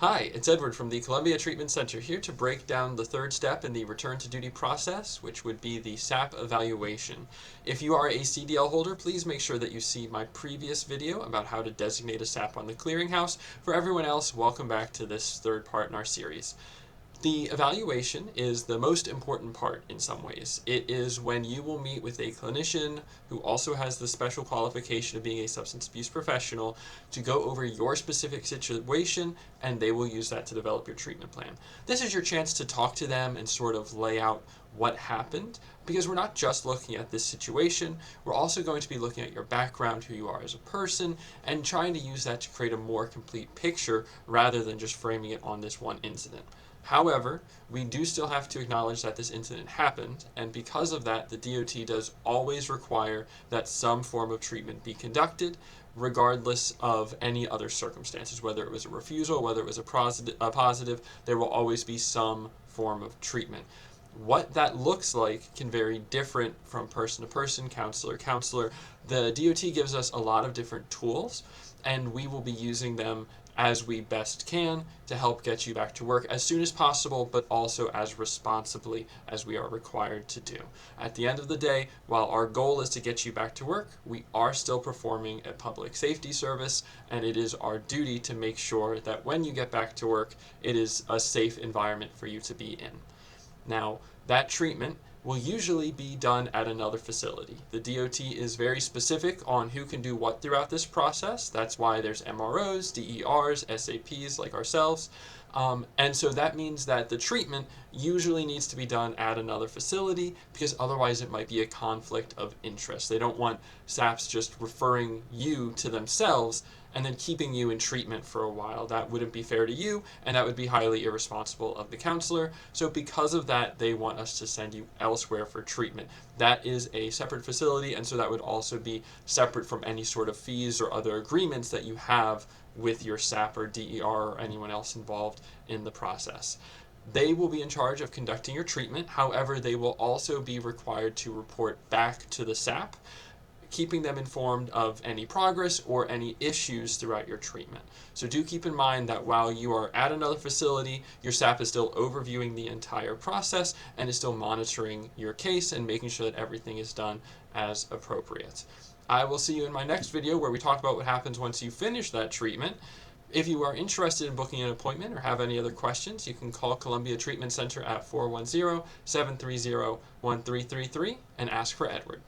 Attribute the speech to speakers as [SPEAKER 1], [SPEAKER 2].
[SPEAKER 1] Hi, it's Edward from the Columbia Treatment Center here to break down the third step in the return to duty process, which would be the SAP evaluation. If you are a CDL holder, please make sure that you see my previous video about how to designate a SAP on the clearinghouse. For everyone else, welcome back to this third part in our series. The evaluation is the most important part in some ways. It is when you will meet with a clinician who also has the special qualification of being a substance abuse professional to go over your specific situation, and they will use that to develop your treatment plan. This is your chance to talk to them and sort of lay out what happened, because we're not just looking at this situation, we're also going to be looking at your background, who you are as a person, and trying to use that to create a more complete picture rather than just framing it on this one incident. However, we do still have to acknowledge that this incident happened, and because of that, the DOT does always require that some form of treatment be conducted, regardless of any other circumstances. Whether it was a refusal, whether it was a positive, there will always be some form of treatment. What that looks like can vary different from person to person, counselor to counselor. The DOT gives us a lot of different tools, and we will be using them as we best can to help get you back to work as soon as possible, but also as responsibly as we are required to do. At the end of the day, while our goal is to get you back to work, we are still performing a public safety service, and it is our duty to make sure that when you get back to work, it is a safe environment for you to be in. Now, that treatment will usually be done at another facility. The DOT is very specific on who can do what throughout this process. That's why there's MROs, DERs, SAPs like ourselves. And so that means that the treatment usually needs to be done at another facility, because otherwise it might be a conflict of interest. They don't want SAPs just referring you to themselves and then keeping you in treatment for a while. That wouldn't be fair to you, and that would be highly irresponsible of the counselor. So because of that, they want us to send you elsewhere for treatment. That is a separate facility, and so that would also be separate from any sort of fees or other agreements that you have with your SAP or DER or anyone else involved in the process. They will be in charge of conducting your treatment. However, they will also be required to report back to the SAP, keeping them informed of any progress or any issues throughout your treatment. So do keep in mind that while you are at another facility, your SAP is still overviewing the entire process and is still monitoring your case and making sure that everything is done as appropriate. I will see you in my next video where we talk about what happens once you finish that treatment. If you are interested in booking an appointment or have any other questions, you can call Columbia Treatment Center at 410-730-1333 and ask for Edward.